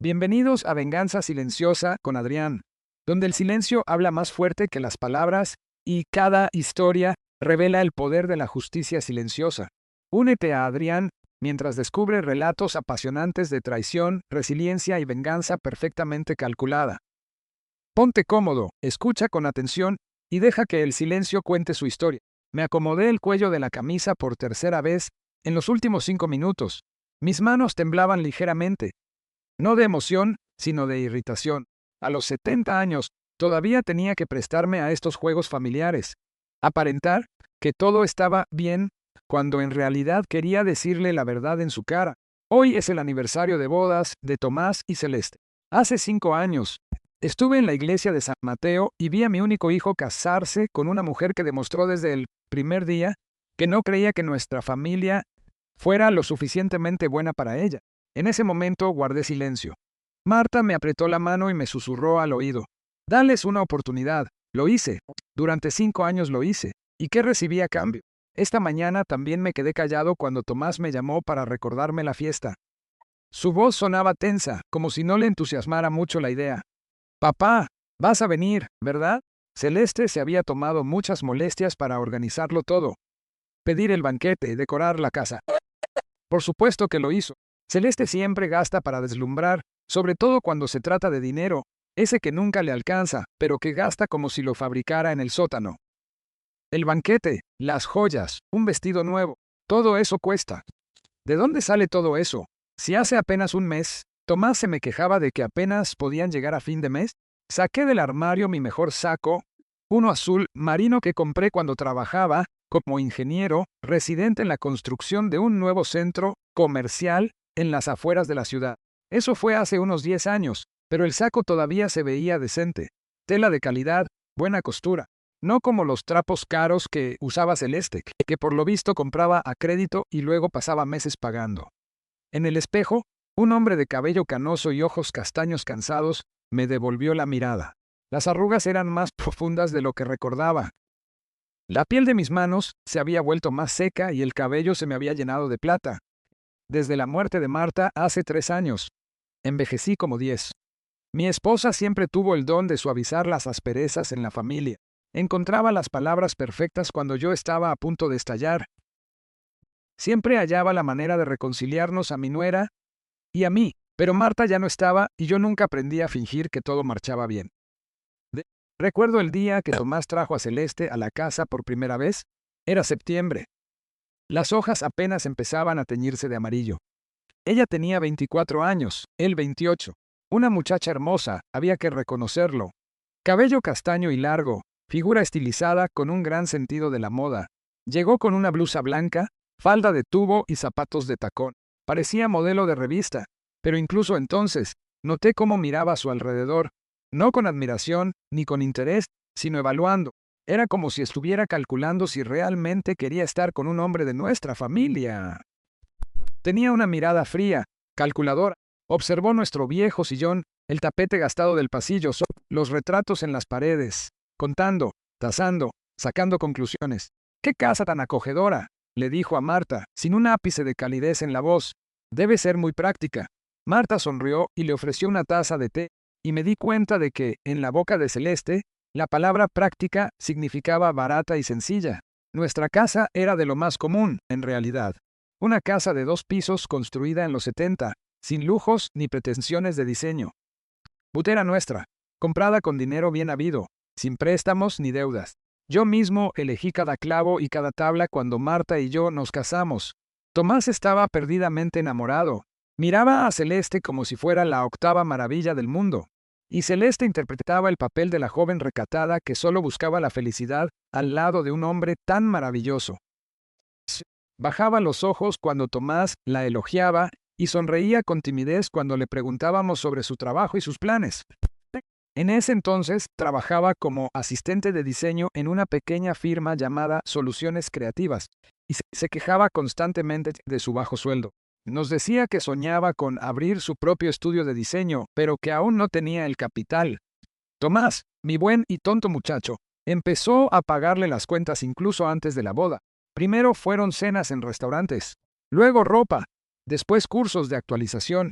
Bienvenidos a Venganza Silenciosa con Adrián, donde el silencio habla más fuerte que las palabras y cada historia revela el poder de la justicia silenciosa. Únete a Adrián mientras descubre relatos apasionantes de traición, resiliencia y venganza perfectamente calculada. Ponte cómodo, escucha con atención y deja que el silencio cuente su historia. Me acomodé el cuello de la camisa por tercera vez en los últimos 5 minutos. Mis manos temblaban ligeramente. No de emoción, sino de irritación. A los 70 años, todavía tenía que prestarme a estos juegos familiares. Aparentar que todo estaba bien, cuando en realidad quería decirle la verdad en su cara. Hoy es el aniversario de bodas de Tomás y Celeste. Hace 5 años, estuve en la iglesia de San Mateo y vi a mi único hijo casarse con una mujer que demostró desde el primer día que no creía que nuestra familia fuera lo suficientemente buena para ella. En ese momento guardé silencio. Marta me apretó la mano y me susurró al oído. Dales una oportunidad. Lo hice. Durante 5 años lo hice. ¿Y qué recibí a cambio? Esta mañana también me quedé callado cuando Tomás me llamó para recordarme la fiesta. Su voz sonaba tensa, como si no le entusiasmara mucho la idea. Papá, vas a venir, ¿verdad? Celeste se había tomado muchas molestias para organizarlo todo. Pedir el banquete, decorar la casa. Por supuesto que lo hizo. Celeste siempre gasta para deslumbrar, sobre todo cuando se trata de dinero, ese que nunca le alcanza, pero que gasta como si lo fabricara en el sótano. El banquete, las joyas, un vestido nuevo, todo eso cuesta. ¿De dónde sale todo eso? Si hace apenas un mes, Tomás se me quejaba de que apenas podían llegar a fin de mes, saqué del armario mi mejor saco, uno azul marino que compré cuando trabajaba como ingeniero residente en la construcción de un nuevo centro comercial en las afueras de la ciudad. Eso fue hace unos 10 años, pero el saco todavía se veía decente. Tela de calidad, buena costura. No como los trapos caros que usaba Celeste, que por lo visto compraba a crédito y luego pasaba meses pagando. En el espejo, un hombre de cabello canoso y ojos castaños cansados me devolvió la mirada. Las arrugas eran más profundas de lo que recordaba. La piel de mis manos se había vuelto más seca y el cabello se me había llenado de plata. Desde la muerte de Marta hace 3 años. Envejecí como 10. Mi esposa siempre tuvo el don de suavizar las asperezas en la familia. Encontraba las palabras perfectas cuando yo estaba a punto de estallar. Siempre hallaba la manera de reconciliarnos a mi nuera y a mí, pero Marta ya no estaba y yo nunca aprendí a fingir que todo marchaba bien. Recuerdo el día que Tomás trajo a Celeste a la casa por primera vez. Era septiembre. Las hojas apenas empezaban a teñirse de amarillo. Ella tenía 24 años, él 28. Una muchacha hermosa, había que reconocerlo. Cabello castaño y largo, figura estilizada con un gran sentido de la moda. Llegó con una blusa blanca, falda de tubo y zapatos de tacón. Parecía modelo de revista, pero incluso entonces, noté cómo miraba a su alrededor, no con admiración ni con interés, sino evaluando. Era como si estuviera calculando si realmente quería estar con un hombre de nuestra familia. Tenía una mirada fría, calculadora. Observó nuestro viejo sillón, el tapete gastado del pasillo, los retratos en las paredes, contando, tasando, sacando conclusiones. ¡Qué casa tan acogedora!, le dijo a Marta, sin un ápice de calidez en la voz. Debe ser muy práctica. Marta sonrió y le ofreció una taza de té, y me di cuenta de que, en la boca de Celeste, la palabra práctica significaba barata y sencilla. Nuestra casa era de lo más común, en realidad. Una casa de 2 pisos construida en los 70, sin lujos ni pretensiones de diseño. Butera nuestra, comprada con dinero bien habido, sin préstamos ni deudas. Yo mismo elegí cada clavo y cada tabla cuando Marta y yo nos casamos. Tomás estaba perdidamente enamorado. Miraba a Celeste como si fuera la 8ª maravilla del mundo. Y Celeste interpretaba el papel de la joven recatada que solo buscaba la felicidad al lado de un hombre tan maravilloso. Bajaba los ojos cuando Tomás la elogiaba y sonreía con timidez cuando le preguntábamos sobre su trabajo y sus planes. En ese entonces trabajaba como asistente de diseño en una pequeña firma llamada Soluciones Creativas y se quejaba constantemente de su bajo sueldo. Nos decía que soñaba con abrir su propio estudio de diseño, pero que aún no tenía el capital. Tomás, mi buen y tonto muchacho, empezó a pagarle las cuentas incluso antes de la boda. Primero fueron cenas en restaurantes, luego ropa, después cursos de actualización.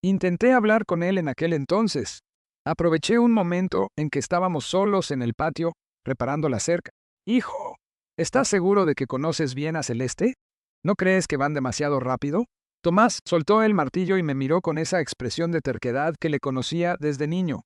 Intenté hablar con él en aquel entonces. Aproveché un momento en que estábamos solos en el patio, reparando la cerca. Hijo, ¿estás seguro de que conoces bien a Celeste? ¿No crees que van demasiado rápido? Tomás soltó el martillo y me miró con esa expresión de terquedad que le conocía desde niño.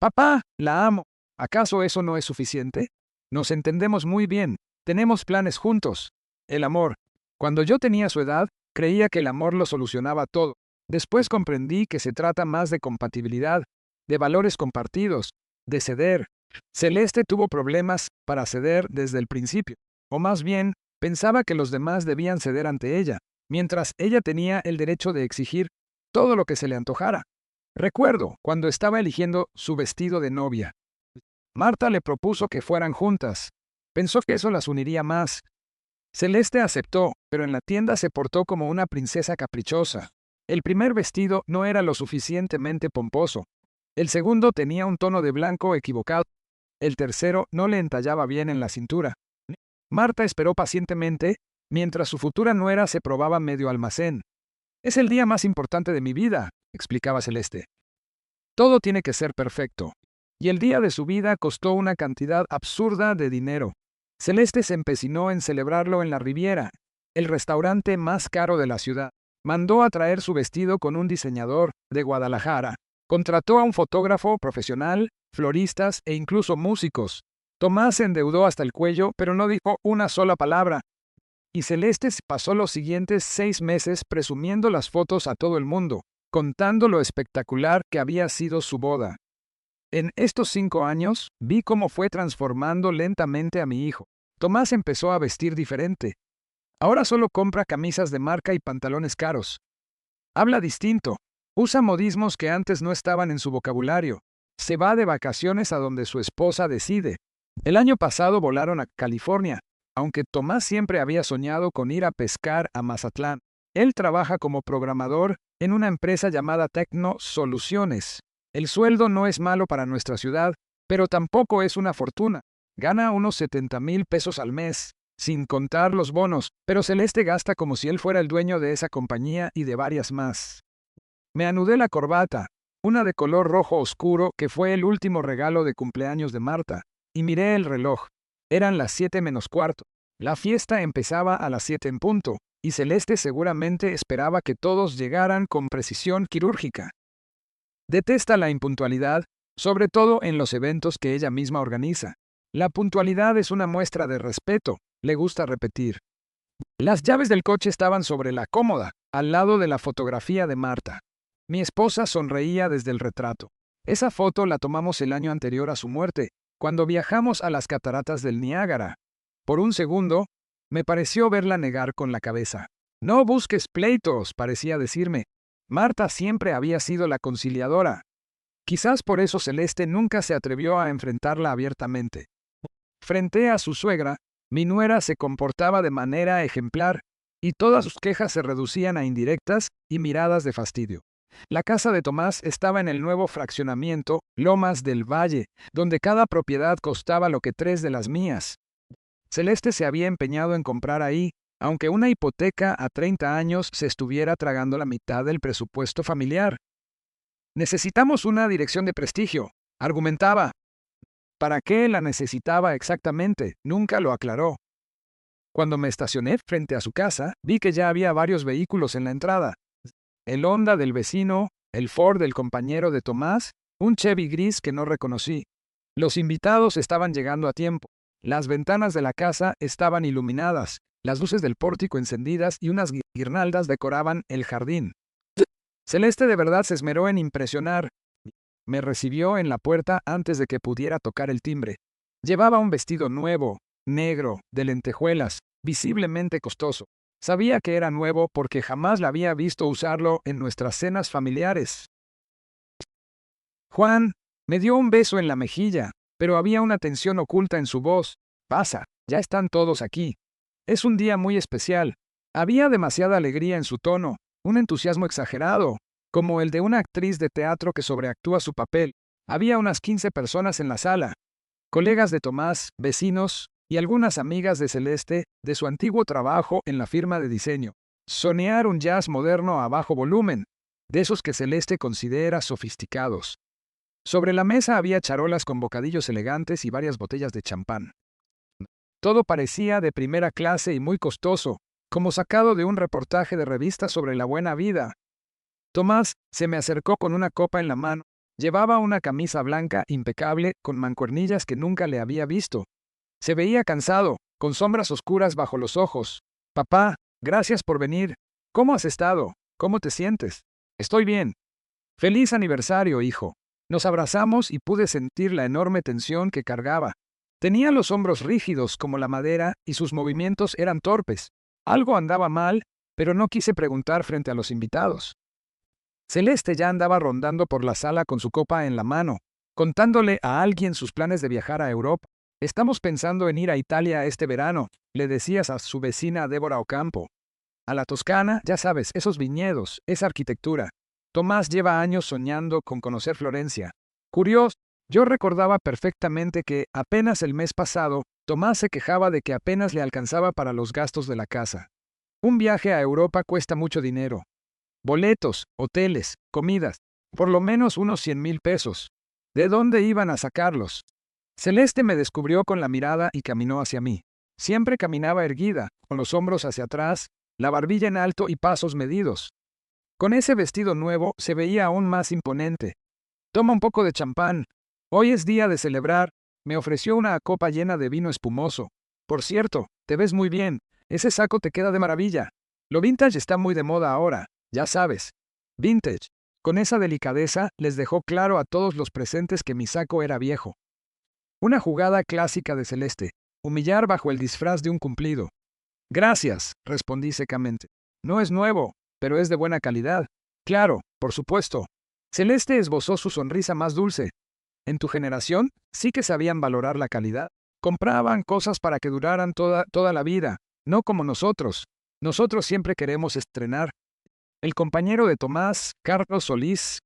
Papá, la amo. ¿Acaso eso no es suficiente? Nos entendemos muy bien. Tenemos planes juntos. El amor. Cuando yo tenía su edad, creía que el amor lo solucionaba todo. Después comprendí que se trata más de compatibilidad, de valores compartidos, de ceder. Celeste tuvo problemas para ceder desde el principio, o más bien, pensaba que los demás debían ceder ante ella, mientras ella tenía el derecho de exigir todo lo que se le antojara. Recuerdo cuando estaba eligiendo su vestido de novia. Marta le propuso que fueran juntas. Pensó que eso las uniría más. Celeste aceptó, pero en la tienda se portó como una princesa caprichosa. El primer vestido no era lo suficientemente pomposo. El segundo tenía un tono de blanco equivocado. El tercero no le entallaba bien en la cintura. Marta esperó pacientemente, mientras su futura nuera se probaba medio almacén. Es el día más importante de mi vida, explicaba Celeste. Todo tiene que ser perfecto. Y el día de su vida costó una cantidad absurda de dinero. Celeste se empecinó en celebrarlo en la Riviera, el restaurante más caro de la ciudad. Mandó a traer su vestido con un diseñador de Guadalajara. Contrató a un fotógrafo profesional, floristas e incluso músicos. Tomás se endeudó hasta el cuello, pero no dijo una sola palabra. Y Celeste pasó los siguientes 6 meses presumiendo las fotos a todo el mundo, contando lo espectacular que había sido su boda. En estos 5 años, vi cómo fue transformando lentamente a mi hijo. Tomás empezó a vestir diferente. Ahora solo compra camisas de marca y pantalones caros. Habla distinto. Usa modismos que antes no estaban en su vocabulario. Se va de vacaciones a donde su esposa decide. El año pasado volaron a California, aunque Tomás siempre había soñado con ir a pescar a Mazatlán. Él trabaja como programador en una empresa llamada Tecno Soluciones. El sueldo no es malo para nuestra ciudad, pero tampoco es una fortuna. Gana unos 70,000 pesos al mes, sin contar los bonos, pero Celeste gasta como si él fuera el dueño de esa compañía y de varias más. Me anudé la corbata, una de color rojo oscuro que fue el último regalo de cumpleaños de Marta, y miré el reloj. Eran las 7 menos cuarto. La fiesta empezaba a las 7 en punto, y Celeste seguramente esperaba que todos llegaran con precisión quirúrgica. Detesta la impuntualidad, sobre todo en los eventos que ella misma organiza. La puntualidad es una muestra de respeto, le gusta repetir. Las llaves del coche estaban sobre la cómoda, al lado de la fotografía de Marta. Mi esposa sonreía desde el retrato. Esa foto la tomamos el año anterior a su muerte, cuando viajamos a las cataratas del Niágara. Por un segundo, me pareció verla negar con la cabeza. No busques pleitos, parecía decirme. Marta siempre había sido la conciliadora. Quizás por eso Celeste nunca se atrevió a enfrentarla abiertamente. Frente a su suegra, mi nuera se comportaba de manera ejemplar, y todas sus quejas se reducían a indirectas y miradas de fastidio. La casa de Tomás estaba en el nuevo fraccionamiento Lomas del Valle, donde cada propiedad costaba lo que 3 de las mías. Celeste se había empeñado en comprar ahí, aunque una hipoteca a 30 años se estuviera tragando la mitad del presupuesto familiar. Necesitamos una dirección de prestigio, argumentaba. ¿Para qué la necesitaba exactamente? Nunca lo aclaró. Cuando me estacioné frente a su casa, vi que ya había varios vehículos en la entrada. El Honda del vecino, el Ford del compañero de Tomás, un Chevy gris que no reconocí. Los invitados estaban llegando a tiempo. Las ventanas de la casa estaban iluminadas, las luces del pórtico encendidas y unas guirnaldas decoraban el jardín. Celeste de verdad se esmeró en impresionar. Me recibió en la puerta antes de que pudiera tocar el timbre. Llevaba un vestido nuevo, negro, de lentejuelas, visiblemente costoso. Sabía que era nuevo porque jamás la había visto usarlo en nuestras cenas familiares. Juan me dio un beso en la mejilla, pero había una tensión oculta en su voz. Pasa, ya están todos aquí. Es un día muy especial. Había demasiada alegría en su tono, un entusiasmo exagerado, como el de una actriz de teatro que sobreactúa su papel. Había unas 15 personas en la sala, colegas de Tomás, vecinos y algunas amigas de Celeste de su antiguo trabajo en la firma de diseño. Soñar un jazz moderno a bajo volumen. de esos que Celeste considera sofisticados. Sobre la mesa había charolas con bocadillos elegantes y varias botellas de champán. Todo parecía de primera clase y muy costoso, como sacado de un reportaje de revista sobre la buena vida. Tomás se me acercó con una copa en la mano. Llevaba una camisa blanca impecable con mancuernillas que nunca le había visto. Se veía cansado, con sombras oscuras bajo los ojos. Papá, gracias por venir. ¿Cómo has estado? ¿Cómo te sientes? Estoy bien. Feliz aniversario, hijo. Nos abrazamos y pude sentir la enorme tensión que cargaba. Tenía los hombros rígidos como la madera y sus movimientos eran torpes. Algo andaba mal, pero no quise preguntar frente a los invitados. Celeste ya andaba rondando por la sala con su copa en la mano, contándole a alguien sus planes de viajar a Europa. Estamos pensando en ir a Italia este verano, le decías a su vecina Débora Ocampo. A la Toscana, ya sabes, esos viñedos, esa arquitectura. Tomás lleva años soñando con conocer Florencia. Curioso, yo recordaba perfectamente que, apenas el mes pasado, Tomás se quejaba de que apenas le alcanzaba para los gastos de la casa. Un viaje a Europa cuesta mucho dinero. Boletos, hoteles, comidas, por lo menos unos 100,000 pesos. ¿De dónde iban a sacarlos? Celeste me descubrió con la mirada y caminó hacia mí. Siempre caminaba erguida, con los hombros hacia atrás, la barbilla en alto y pasos medidos. Con ese vestido nuevo se veía aún más imponente. Toma un poco de champán. Hoy es día de celebrar. Me ofreció una copa llena de vino espumoso. Por cierto, te ves muy bien. Ese saco te queda de maravilla. Lo vintage está muy de moda ahora, ya sabes. Vintage. Con esa delicadeza les dejó claro a todos los presentes que mi saco era viejo. Una jugada clásica de Celeste. Humillar bajo el disfraz de un cumplido. Gracias, respondí secamente. No es nuevo, pero es de buena calidad. Claro, por supuesto. Celeste esbozó su sonrisa más dulce. En tu generación, sí que sabían valorar la calidad. Compraban cosas para que duraran toda la vida, no como nosotros. Nosotros siempre queremos estrenar. El compañero de Tomás, Carlos Solís,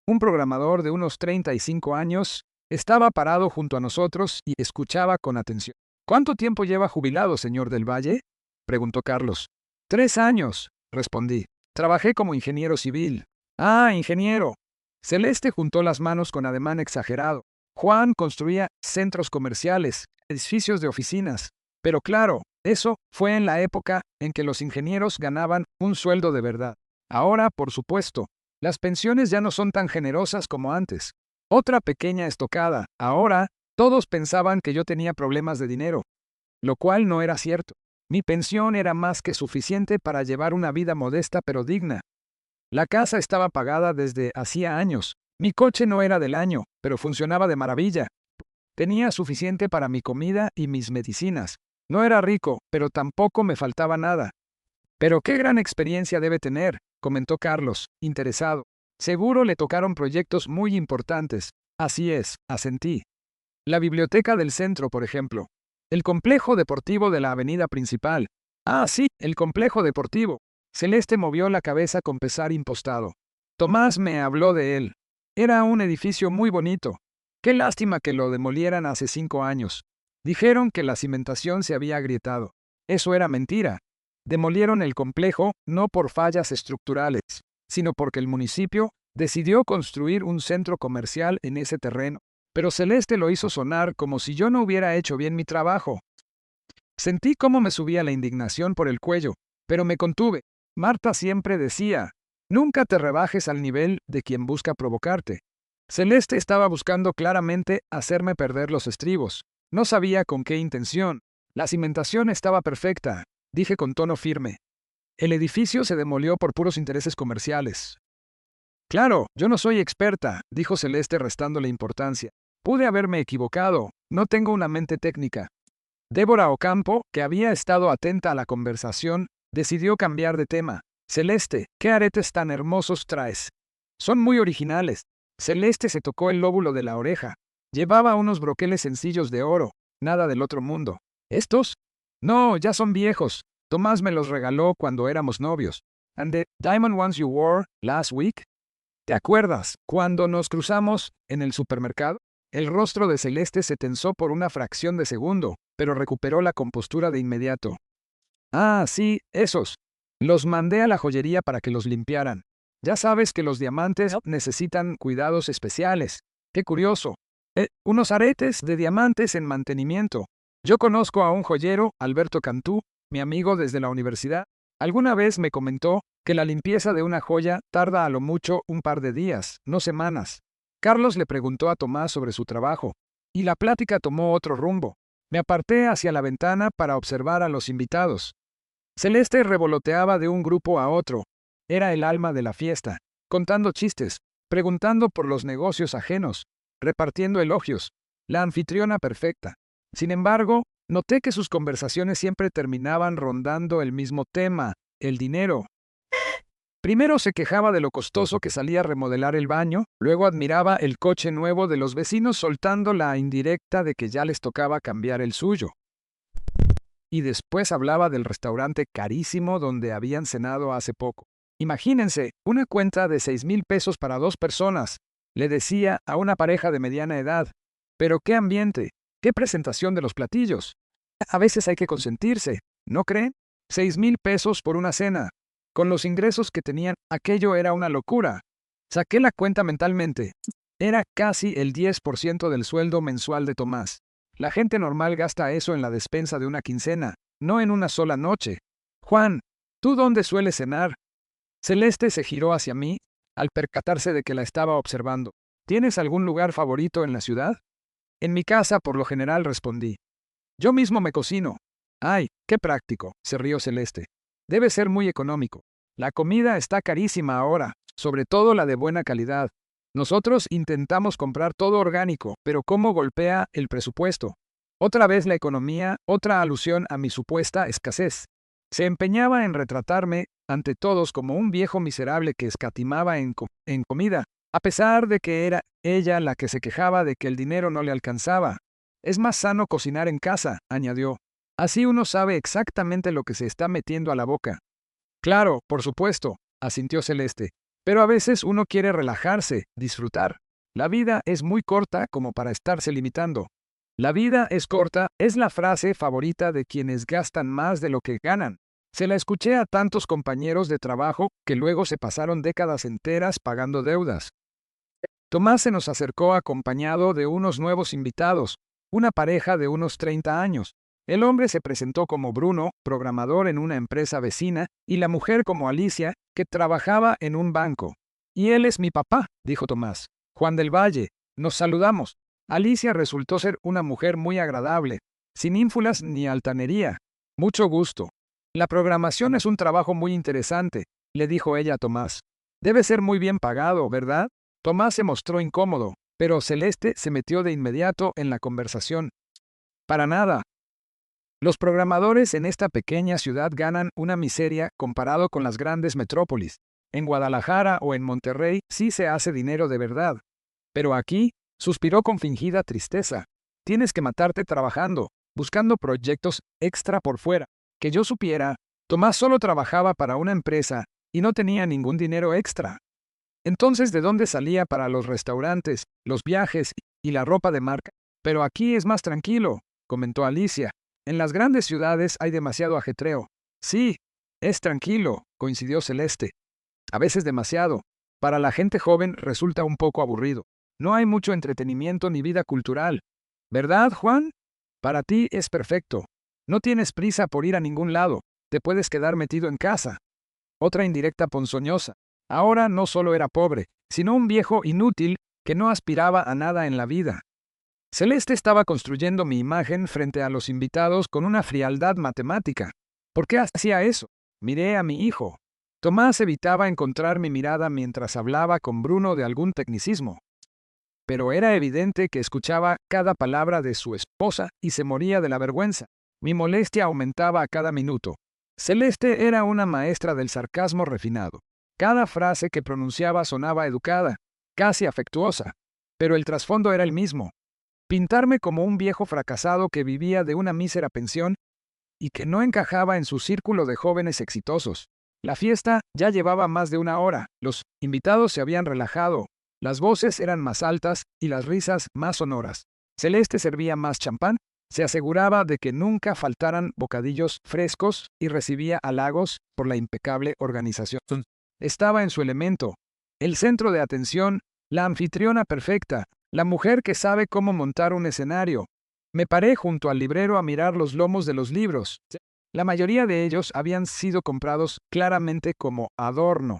un programador de unos 35 años, estaba parado junto a nosotros y escuchaba con atención. ¿Cuánto tiempo lleva jubilado, señor del Valle? Preguntó Carlos. 3 años, respondí. Trabajé como ingeniero civil. Ah, ingeniero. Celeste juntó las manos con ademán exagerado. Juan construía centros comerciales, edificios de oficinas. Pero claro, eso fue en la época en que los ingenieros ganaban un sueldo de verdad. Ahora, por supuesto, las pensiones ya no son tan generosas como antes. Otra pequeña estocada. Ahora, todos pensaban que yo tenía problemas de dinero, lo cual no era cierto. Mi pensión era más que suficiente para llevar una vida modesta pero digna. La casa estaba pagada desde hacía años. Mi coche no era del año, pero funcionaba de maravilla. Tenía suficiente para mi comida y mis medicinas. No era rico, pero tampoco me faltaba nada. Pero qué gran experiencia debe tener, comentó Carlos, interesado. Seguro le tocaron proyectos muy importantes. Así es, asentí. La biblioteca del centro, por ejemplo. El complejo deportivo de la avenida principal. Ah, sí, el complejo deportivo. Celeste movió la cabeza con pesar impostado. Tomás me habló de él. Era un edificio muy bonito. Qué lástima que lo demolieran hace 5 años. Dijeron que la cimentación se había agrietado. Eso era mentira. Demolieron el complejo no por fallas estructurales, sino porque el municipio decidió construir un centro comercial en ese terreno. Pero Celeste lo hizo sonar como si yo no hubiera hecho bien mi trabajo. Sentí cómo me subía la indignación por el cuello, pero me contuve. Marta siempre decía, nunca te rebajes al nivel de quien busca provocarte. Celeste estaba buscando claramente hacerme perder los estribos. No sabía con qué intención. La cimentación estaba perfecta, dije con tono firme. El edificio se demolió por puros intereses comerciales. Claro, yo no soy experta, dijo Celeste restándole importancia. Pude haberme equivocado, no tengo una mente técnica. Débora Ocampo, que había estado atenta a la conversación, decidió cambiar de tema. Celeste, ¿qué aretes tan hermosos traes? Son muy originales. Celeste se tocó el lóbulo de la oreja. Llevaba unos broqueles sencillos de oro, nada del otro mundo. ¿Estos? No, ya son viejos. Tomás me los regaló cuando éramos novios. And the diamond ones you wore last week? ¿Te acuerdas cuando nos cruzamos en el supermercado? El rostro de Celeste se tensó por una fracción de segundo, pero recuperó la compostura de inmediato. Ah, sí, esos. Los mandé a la joyería para que los limpiaran. Ya sabes que los diamantes necesitan cuidados especiales. ¡Qué curioso! Unos aretes de diamantes en mantenimiento. Yo conozco a un joyero, Alberto Cantú, mi amigo desde la universidad. Alguna vez me comentó que la limpieza de una joya tarda a lo mucho un par de días, no semanas. Carlos le preguntó a Tomás sobre su trabajo, y la plática tomó otro rumbo. Me aparté hacia la ventana para observar a los invitados. Celeste revoloteaba de un grupo a otro. Era el alma de la fiesta, contando chistes, preguntando por los negocios ajenos, repartiendo elogios, la anfitriona perfecta. Sin embargo, noté que sus conversaciones siempre terminaban rondando el mismo tema, el dinero. Primero se quejaba de lo costoso que salía remodelar el baño, luego admiraba el coche nuevo de los vecinos soltando la indirecta de que ya les tocaba cambiar el suyo. Y después hablaba del restaurante carísimo donde habían cenado hace poco. Imagínense, una cuenta de 6,000 pesos para 2 personas, le decía a una pareja de mediana edad. Pero qué ambiente, qué presentación de los platillos. A veces hay que consentirse, ¿no creen? 6,000 pesos por una cena. Con los ingresos que tenían, aquello era una locura. Saqué la cuenta mentalmente. Era casi el 10% del sueldo mensual de Tomás. La gente normal gasta eso en la despensa de una quincena, no en una sola noche. Juan, ¿tú dónde sueles cenar? Celeste se giró hacia mí, al percatarse de que la estaba observando. ¿Tienes algún lugar favorito en la ciudad? En mi casa, por lo general, respondí. Yo mismo me cocino. Ay, qué práctico, se rió Celeste. Debe ser muy económico. La comida está carísima ahora, sobre todo la de buena calidad. Nosotros intentamos comprar todo orgánico, pero ¿cómo golpea el presupuesto? Otra vez la economía, otra alusión a mi supuesta escasez. Se empeñaba en retratarme ante todos como un viejo miserable que escatimaba en comida, a pesar de que era ella la que se quejaba de que el dinero no le alcanzaba. Es más sano cocinar en casa, añadió. Así uno sabe exactamente lo que se está metiendo a la boca. Claro, por supuesto, asintió Celeste. Pero a veces uno quiere relajarse, disfrutar. La vida es muy corta como para estarse limitando. La vida es corta es la frase favorita de quienes gastan más de lo que ganan. Se la escuché a tantos compañeros de trabajo que luego se pasaron décadas enteras pagando deudas. Tomás se nos acercó acompañado de unos nuevos invitados, una pareja de unos 30 años. El hombre se presentó como Bruno, programador en una empresa vecina, y la mujer como Alicia, que trabajaba en un banco. Y él es mi papá, dijo Tomás. Juan del Valle. Nos saludamos. Alicia resultó ser una mujer muy agradable, sin ínfulas ni altanería. Mucho gusto. La programación es un trabajo muy interesante, le dijo ella a Tomás. Debe ser muy bien pagado, ¿verdad? Tomás se mostró incómodo, pero Celeste se metió de inmediato en la conversación. Para nada. Los programadores en esta pequeña ciudad ganan una miseria comparado con las grandes metrópolis. En Guadalajara o en Monterrey sí se hace dinero de verdad. Pero aquí, suspiró con fingida tristeza. Tienes que matarte trabajando, buscando proyectos extra por fuera. Que yo supiera, Tomás solo trabajaba para una empresa y no tenía ningún dinero extra. Entonces, ¿de dónde salía para los restaurantes, los viajes y la ropa de marca? Pero aquí es más tranquilo, comentó Alicia. En las grandes ciudades hay demasiado ajetreo. Sí, es tranquilo, coincidió Celeste. A veces demasiado. Para la gente joven resulta un poco aburrido. No hay mucho entretenimiento ni vida cultural. ¿Verdad, Juan? Para ti es perfecto. No tienes prisa por ir a ningún lado. Te puedes quedar metido en casa. Otra indirecta ponzoñosa. Ahora no solo era pobre, sino un viejo inútil que no aspiraba a nada en la vida. Celeste estaba construyendo mi imagen frente a los invitados con una frialdad matemática. ¿Por qué hacía eso? Miré a mi hijo. Tomás evitaba encontrar mi mirada mientras hablaba con Bruno de algún tecnicismo. Pero era evidente que escuchaba cada palabra de su esposa y se moría de la vergüenza. Mi molestia aumentaba a cada minuto. Celeste era una maestra del sarcasmo refinado. Cada frase que pronunciaba sonaba educada, casi afectuosa. Pero el trasfondo era el mismo. Pintarme como un viejo fracasado que vivía de una mísera pensión y que no encajaba en su círculo de jóvenes exitosos. La fiesta ya llevaba más de una hora, los invitados se habían relajado, las voces eran más altas y las risas más sonoras. Celeste servía más champán, se aseguraba de que nunca faltaran bocadillos frescos y recibía halagos por la impecable organización. estaba en su elemento. El centro de atención, la anfitriona perfecta, la mujer que sabe cómo montar un escenario. Me paré junto al librero a mirar los lomos de los libros. La mayoría de ellos habían sido comprados claramente como adorno.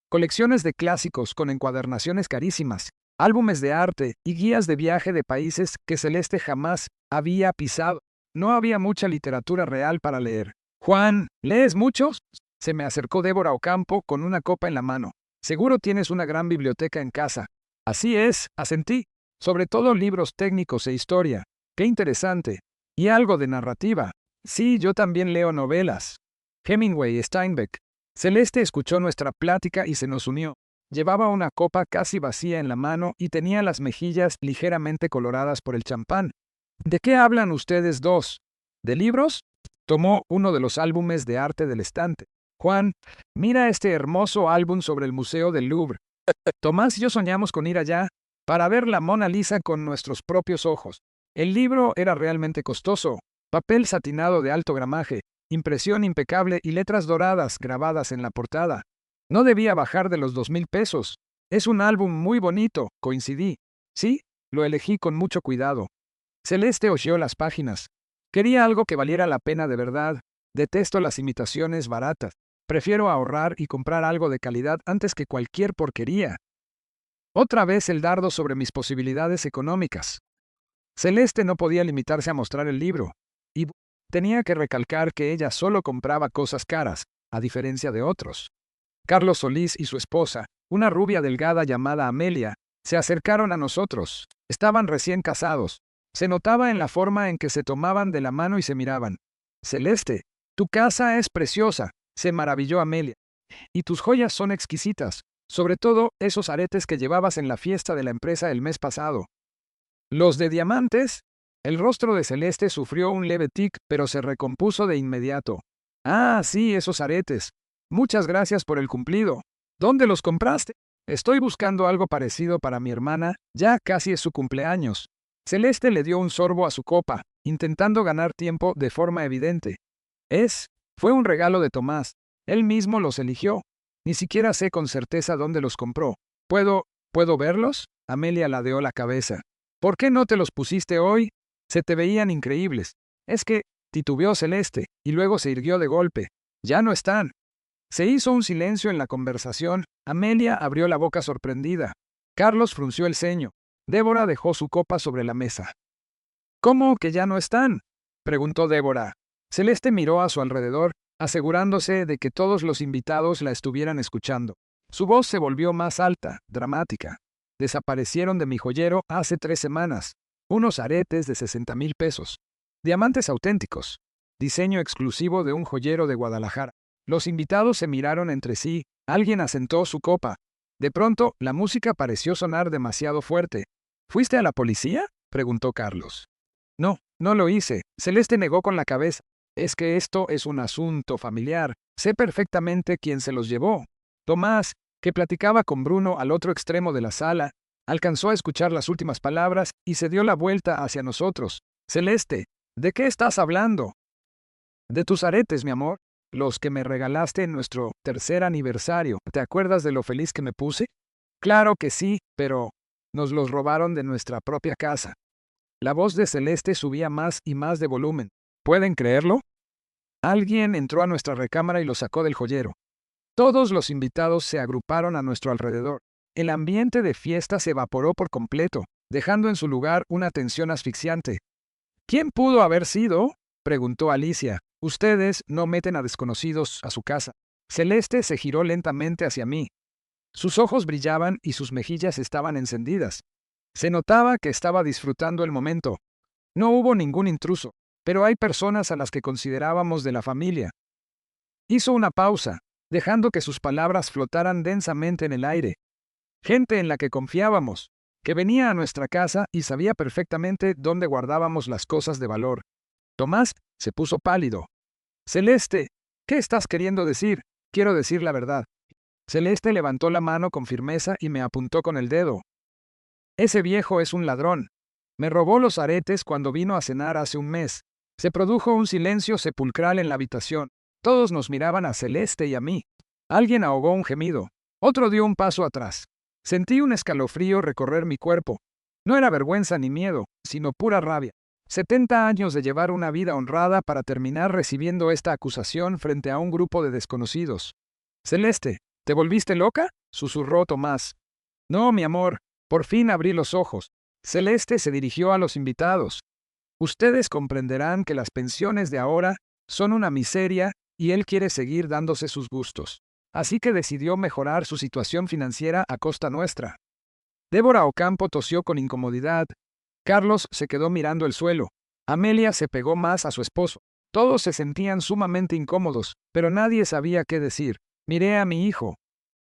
Colecciones de clásicos con encuadernaciones carísimas, álbumes de arte y guías de viaje de países que Celeste jamás había pisado. No había mucha literatura real para leer. Juan, ¿lees muchos? Se me acercó Débora Ocampo con una copa en la mano. Seguro tienes una gran biblioteca en casa. Así es, asentí. Sobre todo libros técnicos e historia. Qué interesante. Y algo de narrativa. Sí, yo también leo novelas. Hemingway, Steinbeck. Celeste escuchó nuestra plática y se nos unió. Llevaba una copa casi vacía en la mano y tenía las mejillas ligeramente coloradas por el champán. ¿De qué hablan ustedes dos? ¿De libros? Tomó uno de los álbumes de arte del estante. Juan, mira este hermoso álbum sobre el Museo del Louvre. Tomás y yo soñamos con ir allá para ver la Mona Lisa con nuestros propios ojos. El libro era realmente costoso. Papel satinado de alto gramaje, impresión impecable y letras doradas grabadas en la portada. No debía bajar de los 2,000 pesos. Es un álbum muy bonito, coincidí. Sí, lo elegí con mucho cuidado. Celeste hojeó las páginas. Quería algo que valiera la pena de verdad. Detesto las imitaciones baratas. Prefiero ahorrar y comprar algo de calidad antes que cualquier porquería. Otra vez el dardo sobre mis posibilidades económicas. Celeste no podía limitarse a mostrar el libro. Y tenía que recalcar que ella solo compraba cosas caras, a diferencia de otros. Carlos Solís y su esposa, una rubia delgada llamada Amelia, se acercaron a nosotros. Estaban recién casados. Se notaba en la forma en que se tomaban de la mano y se miraban. Celeste, tu casa es preciosa, se maravilló Amelia. Y tus joyas son exquisitas, sobre todo esos aretes que llevabas en la fiesta de la empresa el mes pasado. ¿Los de diamantes? El rostro de Celeste sufrió un leve tic, pero se recompuso de inmediato. Ah, sí, esos aretes. Muchas gracias por el cumplido. ¿Dónde los compraste? Estoy buscando algo parecido para mi hermana, ya casi es su cumpleaños. Celeste le dio un sorbo a su copa, intentando ganar tiempo de forma evidente. Fue un regalo de Tomás. Él mismo los eligió. Ni siquiera sé con certeza dónde los compró. ¿Puedo verlos? Amelia ladeó la cabeza. ¿Por qué no te los pusiste hoy? Se te veían increíbles. Es que, titubeó Celeste, y luego se irguió de golpe. Ya no están. Se hizo un silencio en la conversación. Amelia abrió la boca sorprendida. Carlos frunció el ceño. Débora dejó su copa sobre la mesa. ¿Cómo que ya no están? Preguntó Débora. Celeste miró a su alrededor, asegurándose de que todos los invitados la estuvieran escuchando. Su voz se volvió más alta, dramática. Desaparecieron de mi joyero hace 3 semanas. Unos aretes de 60,000 pesos. Diamantes auténticos. Diseño exclusivo de un joyero de Guadalajara. Los invitados se miraron entre sí. Alguien asentó su copa. De pronto, la música pareció sonar demasiado fuerte. ¿Fuiste a la policía? Preguntó Carlos. No lo hice. Celeste negó con la cabeza. Es que esto es un asunto familiar. Sé perfectamente quién se los llevó. Tomás, que platicaba con Bruno al otro extremo de la sala, alcanzó a escuchar las últimas palabras y se dio la vuelta hacia nosotros. Celeste, ¿de qué estás hablando? De tus aretes, mi amor. Los que me regalaste en nuestro 3er aniversario. ¿Te acuerdas de lo feliz que me puse? Claro que sí, pero nos los robaron de nuestra propia casa. La voz de Celeste subía más y más de volumen. ¿Pueden creerlo? Alguien entró a nuestra recámara y lo sacó del joyero. Todos los invitados se agruparon a nuestro alrededor. El ambiente de fiesta se evaporó por completo, dejando en su lugar una tensión asfixiante. ¿Quién pudo haber sido? Preguntó Alicia. Ustedes no meten a desconocidos a su casa. Celeste se giró lentamente hacia mí. Sus ojos brillaban y sus mejillas estaban encendidas. Se notaba que estaba disfrutando el momento. No hubo ningún intruso, pero hay personas a las que considerábamos de la familia. Hizo una pausa, dejando que sus palabras flotaran densamente en el aire. Gente en la que confiábamos, que venía a nuestra casa y sabía perfectamente dónde guardábamos las cosas de valor. Tomás se puso pálido. Celeste, ¿qué estás queriendo decir? Quiero decir la verdad. Celeste levantó la mano con firmeza y me apuntó con el dedo. Ese viejo es un ladrón. Me robó los aretes cuando vino a cenar hace un mes. Se produjo un silencio sepulcral en la habitación. Todos nos miraban a Celeste y a mí. Alguien ahogó un gemido. Otro dio un paso atrás. Sentí un escalofrío recorrer mi cuerpo. No era vergüenza ni miedo, sino pura rabia. 70 años de llevar una vida honrada para terminar recibiendo esta acusación frente a un grupo de desconocidos. Celeste, ¿te volviste loca?, susurró Tomás. No, mi amor, por fin abrí los ojos. Celeste se dirigió a los invitados. Ustedes comprenderán que las pensiones de ahora son una miseria y él quiere seguir dándose sus gustos. Así que decidió mejorar su situación financiera a costa nuestra. Débora Ocampo tosió con incomodidad. Carlos se quedó mirando el suelo. Amelia se pegó más a su esposo. Todos se sentían sumamente incómodos, pero nadie sabía qué decir. Miré a mi hijo.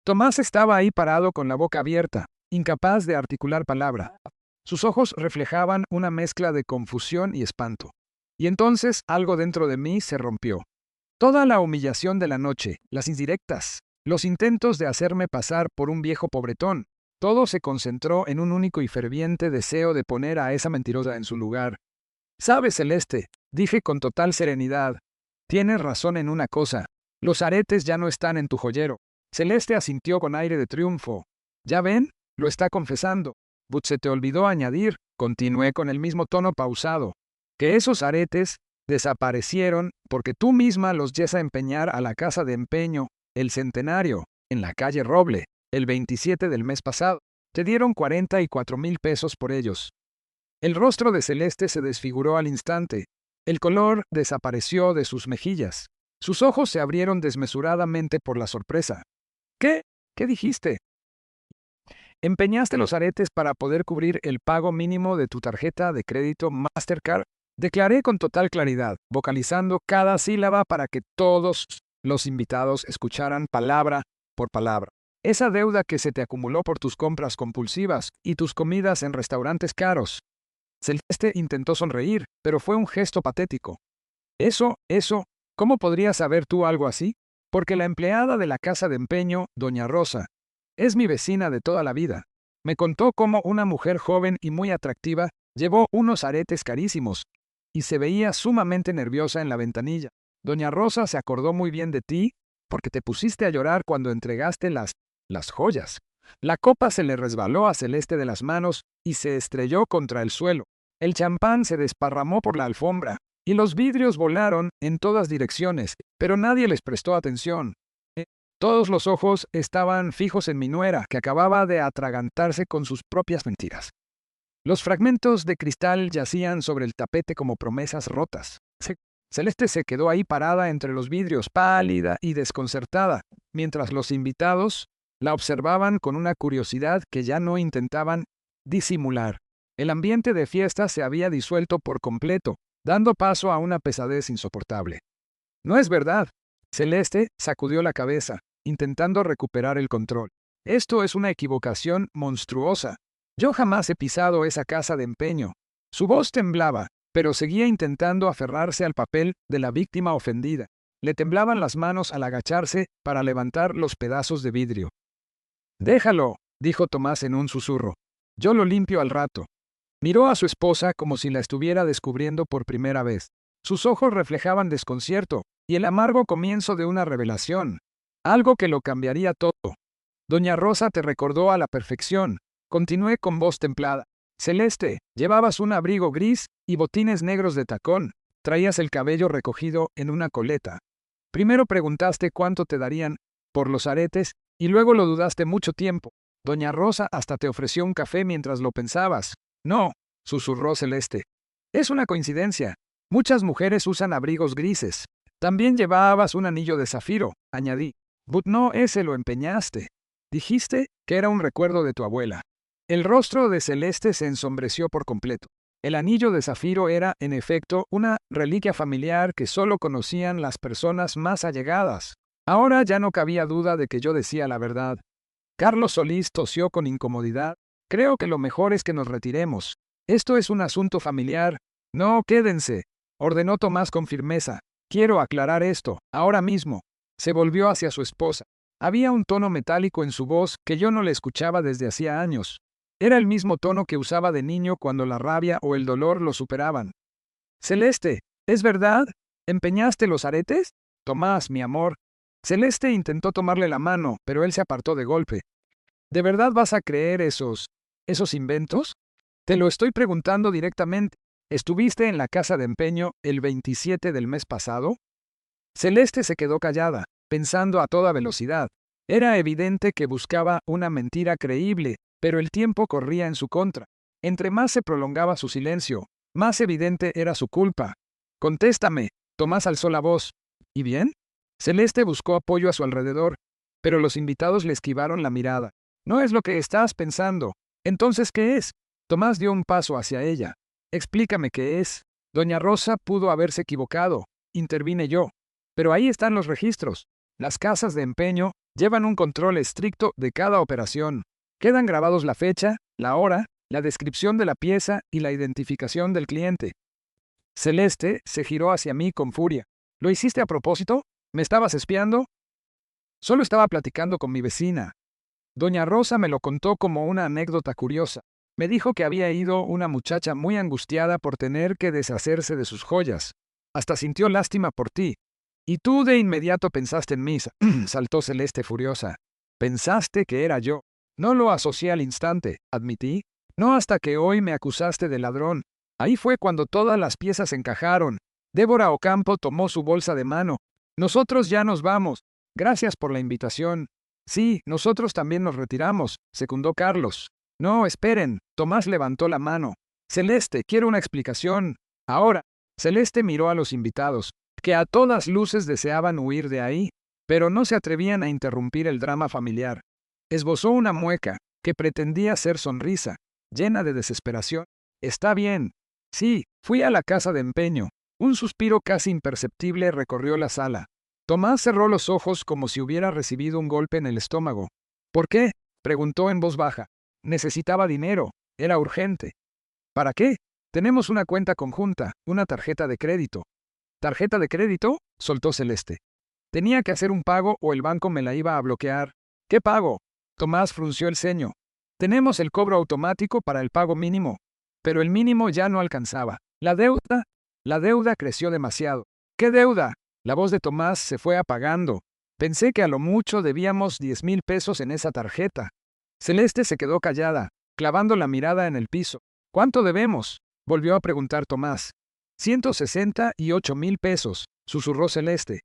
Tomás estaba ahí parado con la boca abierta, incapaz de articular palabra. Sus ojos reflejaban una mezcla de confusión y espanto. Y entonces algo dentro de mí se rompió. Toda la humillación de la noche, las indirectas, los intentos de hacerme pasar por un viejo pobretón, todo se concentró en un único y ferviente deseo de poner a esa mentirosa en su lugar. «Sabes, Celeste», dije con total serenidad, «tienes razón en una cosa. Los aretes ya no están en tu joyero». Celeste asintió con aire de triunfo. «¿Ya ven? Lo está confesando». «But se te olvidó añadir», continué con el mismo tono pausado, «que esos aretes desaparecieron porque tú misma los llevas a empeñar a la casa de empeño, El Centenario, en la calle Roble, el 27 del mes pasado. Te dieron 44,000 pesos por ellos». El rostro de Celeste se desfiguró al instante. El color desapareció de sus mejillas. Sus ojos se abrieron desmesuradamente por la sorpresa. «¿Qué? ¿Qué dijiste?» «Empeñaste los aretes para poder cubrir el pago mínimo de tu tarjeta de crédito Mastercard», declaré con total claridad, vocalizando cada sílaba para que todos los invitados escucharan palabra por palabra. «Esa deuda que se te acumuló por tus compras compulsivas y tus comidas en restaurantes caros». Celeste intentó sonreír, pero fue un gesto patético. Eso, ¿cómo podrías saber tú algo así? Porque la empleada de la casa de empeño, doña Rosa, es mi vecina de toda la vida. Me contó cómo una mujer joven y muy atractiva llevó unos aretes carísimos y se veía sumamente nerviosa en la ventanilla. Doña Rosa se acordó muy bien de ti porque te pusiste a llorar cuando entregaste las joyas. La copa se le resbaló a Celeste de las manos y se estrelló contra el suelo. El champán se desparramó por la alfombra y los vidrios volaron en todas direcciones, pero nadie les prestó atención. Todos los ojos estaban fijos en mi nuera, que acababa de atragantarse con sus propias mentiras. Los fragmentos de cristal yacían sobre el tapete como promesas rotas. Celeste se quedó ahí parada entre los vidrios, pálida y desconcertada, mientras los invitados la observaban con una curiosidad que ya no intentaban disimular. El ambiente de fiesta se había disuelto por completo, dando paso a una pesadez insoportable. «No es verdad». Celeste sacudió la cabeza, intentando recuperar el control. «Esto es una equivocación monstruosa. Yo jamás he pisado esa casa de empeño». Su voz temblaba, pero seguía intentando aferrarse al papel de la víctima ofendida. Le temblaban las manos al agacharse para levantar los pedazos de vidrio. «Déjalo», dijo Tomás en un susurro. «Yo lo limpio al rato». Miró a su esposa como si la estuviera descubriendo por primera vez. Sus ojos reflejaban desconcierto y el amargo comienzo de una revelación. Algo que lo cambiaría todo. «Doña Rosa te recordó a la perfección», continué con voz templada. «Celeste, llevabas un abrigo gris y botines negros de tacón. Traías el cabello recogido en una coleta. Primero preguntaste cuánto te darían por los aretes y luego lo dudaste mucho tiempo. Doña Rosa hasta te ofreció un café mientras lo pensabas». «No», susurró Celeste. «Es una coincidencia. Muchas mujeres usan abrigos grises. También llevabas un anillo de zafiro», añadí. «But no, ese lo empeñaste. Dijiste que era un recuerdo de tu abuela». El rostro de Celeste se ensombreció por completo. El anillo de zafiro era, en efecto, una reliquia familiar que solo conocían las personas más allegadas. Ahora ya no cabía duda de que yo decía la verdad. Carlos Solís tosió con incomodidad. «Creo que lo mejor es que nos retiremos. Esto es un asunto familiar». «No, quédense», ordenó Tomás con firmeza. «Quiero aclarar esto, ahora mismo». Se volvió hacia su esposa. Había un tono metálico en su voz que yo no le escuchaba desde hacía años. Era el mismo tono que usaba de niño cuando la rabia o el dolor lo superaban. «Celeste, ¿es verdad? ¿Empeñaste los aretes?» «Tomás, mi amor, Celeste intentó tomarle la mano, pero él se apartó de golpe. ¿De verdad vas a creer esos inventos? Te lo estoy preguntando directamente. ¿Estuviste en la casa de empeño el 27 del mes pasado? Celeste se quedó callada, pensando a toda velocidad. Era evidente que buscaba una mentira creíble, pero el tiempo corría en su contra. Entre más se prolongaba su silencio, más evidente era su culpa. Contéstame. Tomás alzó la voz. ¿Y bien? Celeste buscó apoyo a su alrededor, pero los invitados le esquivaron la mirada. No es lo que estás pensando. Entonces, ¿qué es? Tomás dio un paso hacia ella. Explícame qué es. Doña Rosa pudo haberse equivocado. Intervine yo. Pero ahí están los registros. Las casas de empeño llevan un control estricto de cada operación. Quedan grabados la fecha, la hora, la descripción de la pieza y la identificación del cliente. Celeste se giró hacia mí con furia. ¿Lo hiciste a propósito? ¿Me estabas espiando? Solo estaba platicando con mi vecina. Doña Rosa me lo contó como una anécdota curiosa. Me dijo que había ido una muchacha muy angustiada por tener que deshacerse de sus joyas. Hasta sintió lástima por ti. Y tú de inmediato pensaste en mí, saltó Celeste furiosa. Pensaste que era yo. No lo asocié al instante, admití. No hasta que hoy me acusaste de ladrón. Ahí fue cuando todas las piezas encajaron. Débora Ocampo tomó su bolsa de mano. Nosotros ya nos vamos. Gracias por la invitación. Sí, nosotros también nos retiramos, secundó Carlos. No, esperen. Tomás levantó la mano. Celeste, quiero una explicación. Ahora. Celeste miró a los invitados, que a todas luces deseaban huir de ahí, pero no se atrevían a interrumpir el drama familiar. Esbozó una mueca, que pretendía ser sonrisa, llena de desesperación. Está bien. Sí, fui a la casa de empeño. Un suspiro casi imperceptible recorrió la sala. Tomás cerró los ojos como si hubiera recibido un golpe en el estómago. ¿Por qué? Preguntó en voz baja. Necesitaba dinero. Era urgente. ¿Para qué? Tenemos una cuenta conjunta, una tarjeta de crédito. ¿Tarjeta de crédito? Soltó Celeste. Tenía que hacer un pago o el banco me la iba a bloquear. ¿Qué pago? Tomás frunció el ceño. Tenemos el cobro automático para el pago mínimo. Pero el mínimo ya no alcanzaba. La deuda creció demasiado. ¿Qué deuda? La voz de Tomás se fue apagando. Pensé que a lo mucho debíamos 10,000 pesos en esa tarjeta. Celeste se quedó callada, clavando la mirada en el piso. ¿Cuánto debemos? Volvió a preguntar Tomás. 168,000 pesos, susurró Celeste.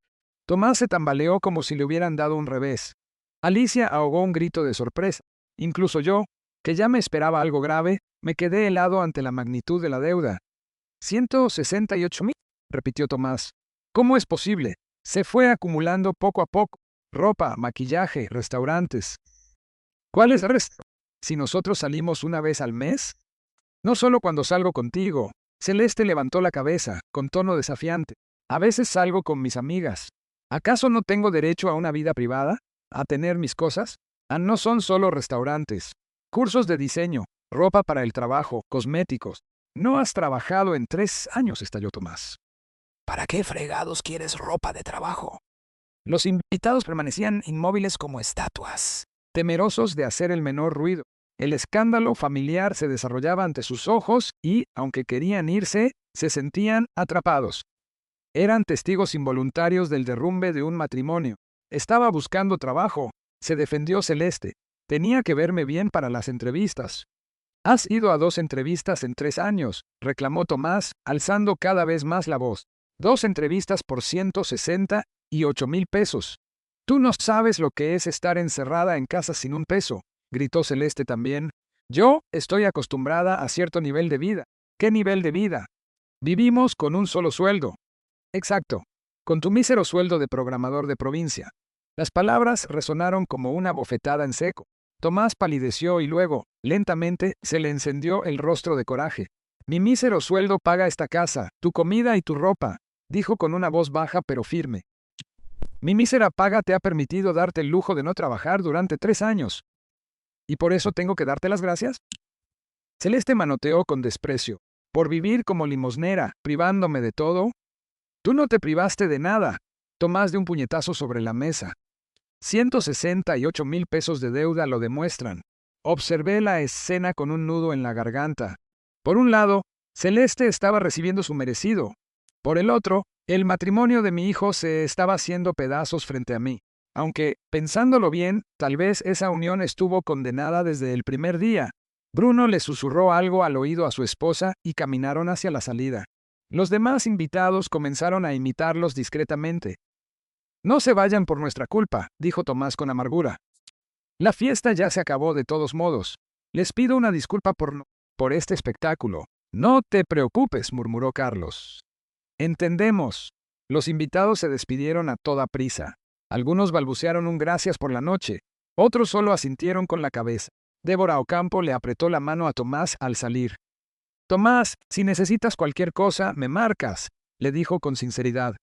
Tomás se tambaleó como si le hubieran dado un revés. Alicia ahogó un grito de sorpresa. Incluso yo, que ya me esperaba algo grave, me quedé helado ante la magnitud de la deuda. 168,000, repitió Tomás. ¿Cómo es posible? Se fue acumulando poco a poco. Ropa, maquillaje, restaurantes. ¿Cuáles restaurantes? Si nosotros salimos una vez al mes. No solo cuando salgo contigo. Celeste levantó la cabeza, con tono desafiante. A veces salgo con mis amigas. ¿Acaso no tengo derecho a una vida privada? ¿A tener mis cosas? No son solo restaurantes. Cursos de diseño, ropa para el trabajo, cosméticos. No has trabajado en 3 años, estalló Tomás. ¿Para qué fregados quieres ropa de trabajo? Los invitados permanecían inmóviles como estatuas, temerosos de hacer el menor ruido. El escándalo familiar se desarrollaba ante sus ojos y, aunque querían irse, se sentían atrapados. Eran testigos involuntarios del derrumbe de un matrimonio. Estaba buscando trabajo, se defendió Celeste. Tenía que verme bien para las entrevistas. Has ido a 2 entrevistas en 3 años, reclamó Tomás, alzando cada vez más la voz. 2 entrevistas por 168,000 pesos. Tú no sabes lo que es estar encerrada en casa sin un peso, gritó Celeste también. Yo estoy acostumbrada a cierto nivel de vida. ¿Qué nivel de vida? Vivimos con un solo sueldo. Exacto, con tu mísero sueldo de programador de provincia. Las palabras resonaron como una bofetada en seco. Tomás palideció y luego, lentamente, se le encendió el rostro de coraje. Mi mísero sueldo paga esta casa, tu comida y tu ropa, dijo con una voz baja pero firme. Mi mísera paga te ha permitido darte el lujo de no trabajar durante 3 años. ¿Y por eso tengo que darte las gracias? Celeste manoteó con desprecio. ¿Por vivir como limosnera, privándome de todo? Tú no te privaste de nada. Tomás de un puñetazo sobre la mesa. 168,000 pesos de deuda lo demuestran. Observé la escena con un nudo en la garganta. Por un lado, Celeste estaba recibiendo su merecido. Por el otro, El matrimonio de mi hijo se estaba haciendo pedazos frente a mí. Aunque, pensándolo bien, tal vez esa unión estuvo condenada desde el primer día. Bruno le susurró algo al oído a su esposa y caminaron hacia la salida. Los demás invitados comenzaron a imitarlos discretamente. No se vayan por nuestra culpa, dijo Tomás con amargura. La fiesta ya se acabó de todos modos. Les pido una disculpa por este espectáculo. No te preocupes, murmuró Carlos. Entendemos. Los invitados se despidieron a toda prisa. Algunos balbucearon un gracias por la noche, otros solo asintieron con la cabeza. Débora Ocampo le apretó la mano a Tomás al salir. Tomás, si necesitas cualquier cosa, me marcas, le dijo con sinceridad.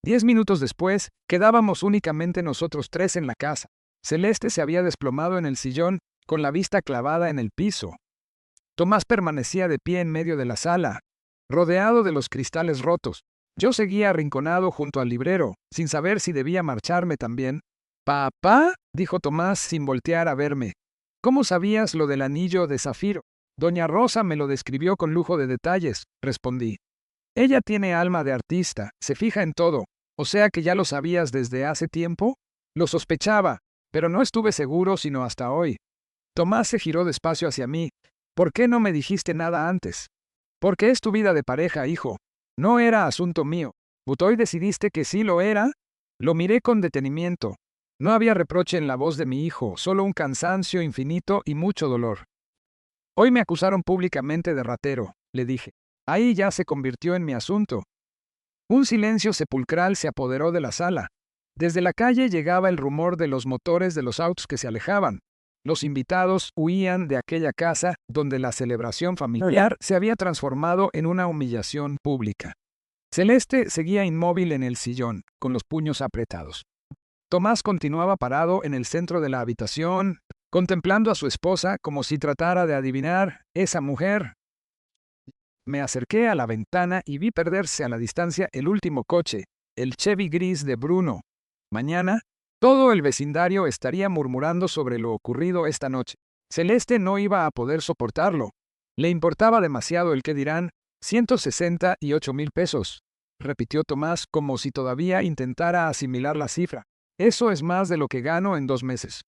10 minutos después, quedábamos únicamente nosotros tres en la casa. Celeste se había desplomado en el sillón, con la vista clavada en el piso. Tomás permanecía de pie en medio de la sala, rodeado de los cristales rotos. Yo seguía arrinconado junto al librero, sin saber si debía marcharme también. «¿Papá?», dijo Tomás sin voltear a verme. «¿Cómo sabías lo del anillo de zafiro?» «Doña Rosa me lo describió con lujo de detalles», respondí. «Ella tiene alma de artista, se fija en todo. O sea que ya lo sabías desde hace tiempo». «Lo sospechaba, pero no estuve seguro sino hasta hoy». Tomás se giró despacio hacia mí. «¿Por qué no me dijiste nada antes?» «Porque es tu vida de pareja, hijo. No era asunto mío. ¿But hoy decidiste que sí lo era?» Lo miré con detenimiento. No había reproche en la voz de mi hijo, solo un cansancio infinito y mucho dolor. «Hoy me acusaron públicamente de ratero», le dije. «Ahí ya se convirtió en mi asunto». Un silencio sepulcral se apoderó de la sala. Desde la calle llegaba el rumor de los motores de los autos que se alejaban. Los invitados huían de aquella casa donde la celebración familiar se había transformado en una humillación pública. Celeste seguía inmóvil en el sillón, con los puños apretados. Tomás continuaba parado en el centro de la habitación, contemplando a su esposa como si tratara de adivinar esa mujer. Me acerqué a la ventana y vi perderse a la distancia el último coche, el Chevy gris de Bruno. Mañana, todo el vecindario estaría murmurando sobre lo ocurrido esta noche. Celeste no iba a poder soportarlo. Le importaba demasiado el qué dirán. 168,000 pesos, repitió Tomás como si todavía intentara asimilar la cifra. Eso es más de lo que gano en 2 meses.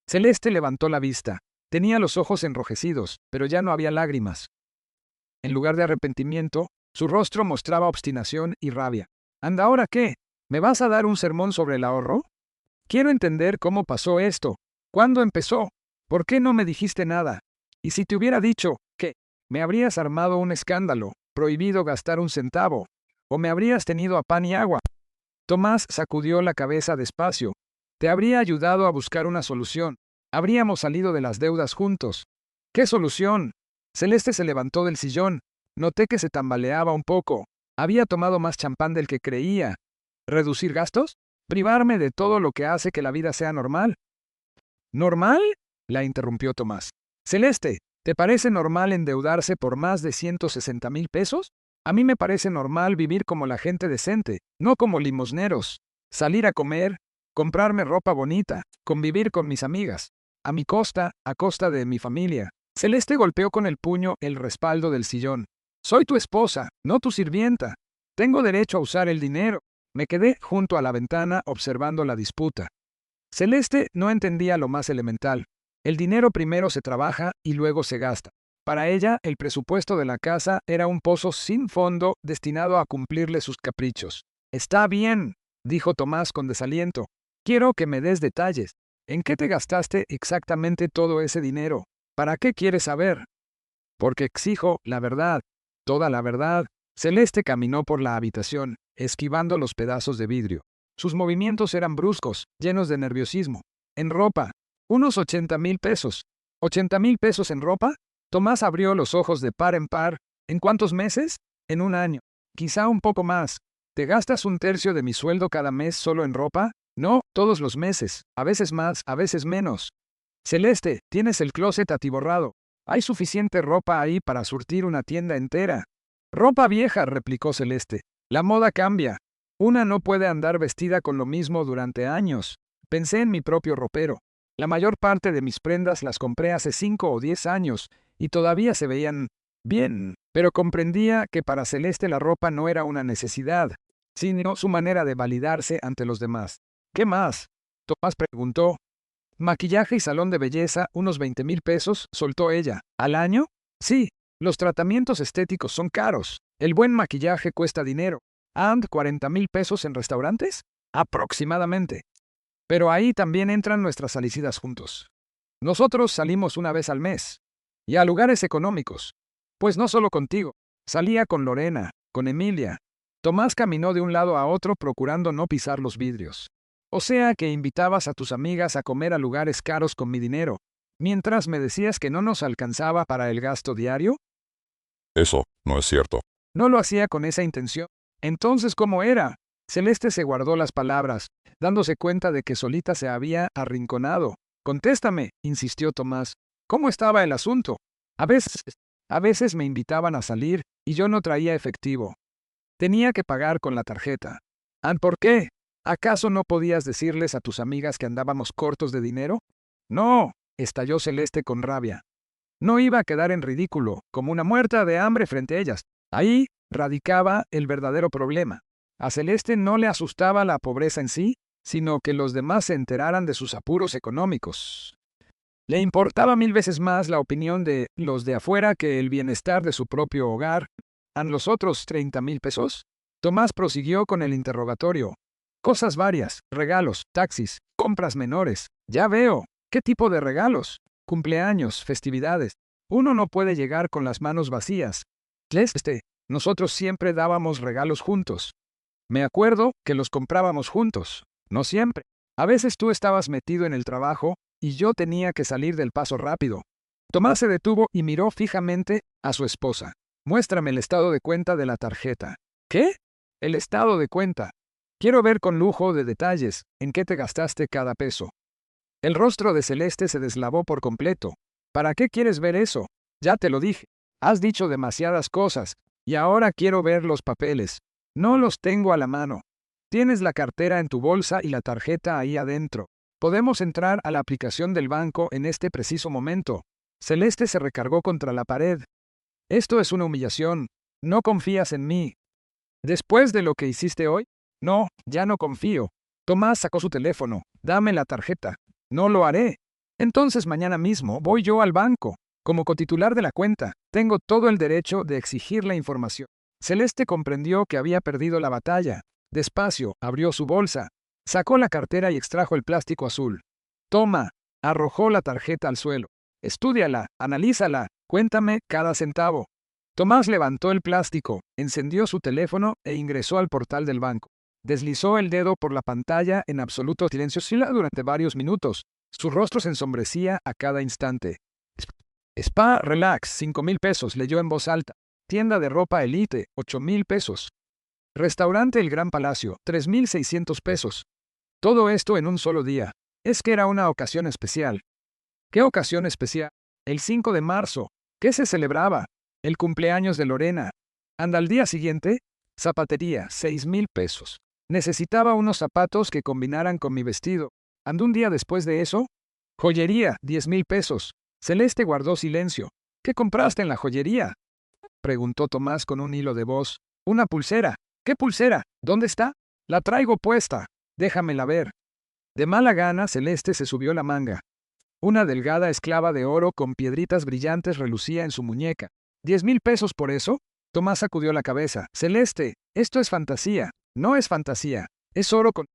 Celeste levantó la vista. Tenía los ojos enrojecidos, pero ya no había lágrimas. En lugar de arrepentimiento, su rostro mostraba obstinación y rabia. «¿Anda ahora qué? ¿Me vas a dar un sermón sobre el ahorro? Quiero entender cómo pasó esto. ¿Cuándo empezó? ¿Por qué no me dijiste nada? Y si te hubiera dicho, ¿qué? Me habrías armado un escándalo, prohibido gastar un centavo, o me habrías tenido a pan y agua». Tomás sacudió la cabeza despacio. «Te habría ayudado a buscar una solución. Habríamos salido de las deudas juntos». «¿Qué solución?» Celeste se levantó del sillón. Noté que se tambaleaba un poco. Había tomado más champán del que creía. ¿Reducir gastos? ¿Privarme de todo lo que hace que la vida sea normal? ¿Normal?, la interrumpió Tomás. «Celeste, ¿te parece normal endeudarse por más de 160,000 pesos? A mí me parece normal vivir como la gente decente, no como limosneros. Salir a comer, comprarme ropa bonita, convivir con mis amigas. A mi costa, a costa de mi familia». Celeste golpeó con el puño el respaldo del sillón. «Soy tu esposa, no tu sirvienta. Tengo derecho a usar el dinero». Me quedé junto a la ventana observando la disputa. Celeste no entendía lo más elemental. El dinero primero se trabaja y luego se gasta. Para ella, el presupuesto de la casa era un pozo sin fondo destinado a cumplirle sus caprichos. «Está bien», dijo Tomás con desaliento. «Quiero que me des detalles. ¿En qué te gastaste exactamente todo ese dinero? ¿Para qué quieres saber?» «Porque exijo la verdad, toda la verdad». Celeste caminó por la habitación, esquivando los pedazos de vidrio. Sus movimientos eran bruscos, llenos de nerviosismo. «En ropa. Unos 80,000 pesos. ¿80,000 pesos en ropa?» Tomás abrió los ojos de par en par. «¿En cuántos meses?» «En un año. Quizá un poco más. ¿Te gastas 1/3 de mi sueldo cada mes solo en ropa?» «No, todos los meses. A veces más, a veces menos». «Celeste, tienes el closet atiborrado. Hay suficiente ropa ahí para surtir una tienda entera». «Ropa vieja», replicó Celeste. «La moda cambia. Una no puede andar vestida con lo mismo durante años». Pensé en mi propio ropero. La mayor parte de mis prendas las compré hace 5 o 10 años, y todavía se veían bien, pero comprendía que para Celeste la ropa no era una necesidad. sino su manera de validarse ante los demás. ¿Qué más? Tomás preguntó. Maquillaje y salón de belleza, unos 20,000 pesos, soltó ella. ¿Al año? Sí, los tratamientos estéticos son caros. El buen maquillaje cuesta dinero. ¿And 40,000 pesos en restaurantes? Aproximadamente. Pero ahí también entran nuestras salidas juntos. Nosotros salimos una vez al mes. Y a lugares económicos. Pues no solo contigo. Salía con Lorena, con Emilia. Tomás caminó de un lado a otro procurando no pisar los vidrios. O sea que invitabas a tus amigas a comer a lugares caros con mi dinero, mientras me decías que no nos alcanzaba para el gasto diario. Eso no es cierto. No lo hacía con esa intención. Entonces, ¿cómo era? Celeste se guardó las palabras, dándose cuenta de que solita se había arrinconado. Contéstame, insistió Tomás. ¿Cómo estaba el asunto? A veces me invitaban a salir y yo no traía efectivo. Tenía que pagar con la tarjeta. ¿Por qué? ¿Acaso no podías decirles a tus amigas que andábamos cortos de dinero? No, estalló Celeste con rabia. No iba a quedar en ridículo, como una muerta de hambre frente a ellas. Ahí radicaba el verdadero problema. A Celeste no le asustaba la pobreza en sí, sino que los demás se enteraran de sus apuros económicos. Le importaba 1000 veces más la opinión de los de afuera que el bienestar de su propio hogar. ¿Han los otros 30,000 pesos? Tomás prosiguió con el interrogatorio. Cosas varias, regalos, taxis, compras menores. Ya veo. ¿Qué tipo de regalos? Cumpleaños, festividades. Uno no puede llegar con las manos vacías. Nosotros siempre dábamos regalos juntos. Me acuerdo que los comprábamos juntos. No siempre. A veces tú estabas metido en el trabajo y yo tenía que salir del paso rápido. Tomás se detuvo y miró fijamente a su esposa. Muéstrame el estado de cuenta de la tarjeta. ¿Qué? El estado de cuenta. Quiero ver con lujo de detalles en qué te gastaste cada peso. El rostro de Celeste se deslavó por completo. ¿Para qué quieres ver eso? Ya te lo dije. Has dicho demasiadas cosas, y ahora quiero ver los papeles. No los tengo a la mano. Tienes la cartera en tu bolsa y la tarjeta ahí adentro. Podemos entrar a la aplicación del banco en este preciso momento. Celeste se recargó contra la pared. Esto es una humillación. ¿No confías en mí? ¿Después de lo que hiciste hoy? No, ya no confío. Tomás sacó su teléfono. Dame la tarjeta. No lo haré. Entonces mañana mismo voy yo al banco. Como cotitular de la cuenta, tengo todo el derecho de exigir la información. Celeste comprendió que había perdido la batalla. Despacio, abrió su bolsa. Sacó la cartera y extrajo el plástico azul. Toma. Arrojó la tarjeta al suelo. Estúdiala, analízala, cuéntame cada centavo. Tomás levantó el plástico, encendió su teléfono e ingresó al portal del banco. Deslizó el dedo por la pantalla en absoluto silencio durante varios minutos. Su rostro se ensombrecía a cada instante. Spa Relax, 5,000 pesos, leyó en voz alta. Tienda de ropa Elite, 8,000 pesos. Restaurante El Gran Palacio, 3,600 pesos. Todo esto en un solo día. Es que era una ocasión especial. ¿Qué ocasión especial? El 5 de marzo. ¿Qué se celebraba? El cumpleaños de Lorena. Anda al día siguiente. Zapatería, 6,000 pesos. Necesitaba unos zapatos que combinaran con mi vestido. ¿Ando un día después de eso? Joyería, 10,000 pesos. Celeste guardó silencio. ¿Qué compraste en la joyería? Preguntó Tomás con un hilo de voz. Una pulsera. ¿Qué pulsera? ¿Dónde está? La traigo puesta. Déjamela ver. De mala gana, Celeste se subió la manga. Una delgada esclava de oro con piedritas brillantes relucía en su muñeca. ¿10,000 pesos por eso? Tomás sacudió la cabeza. Celeste, esto es fantasía. No es fantasía. Es oro con...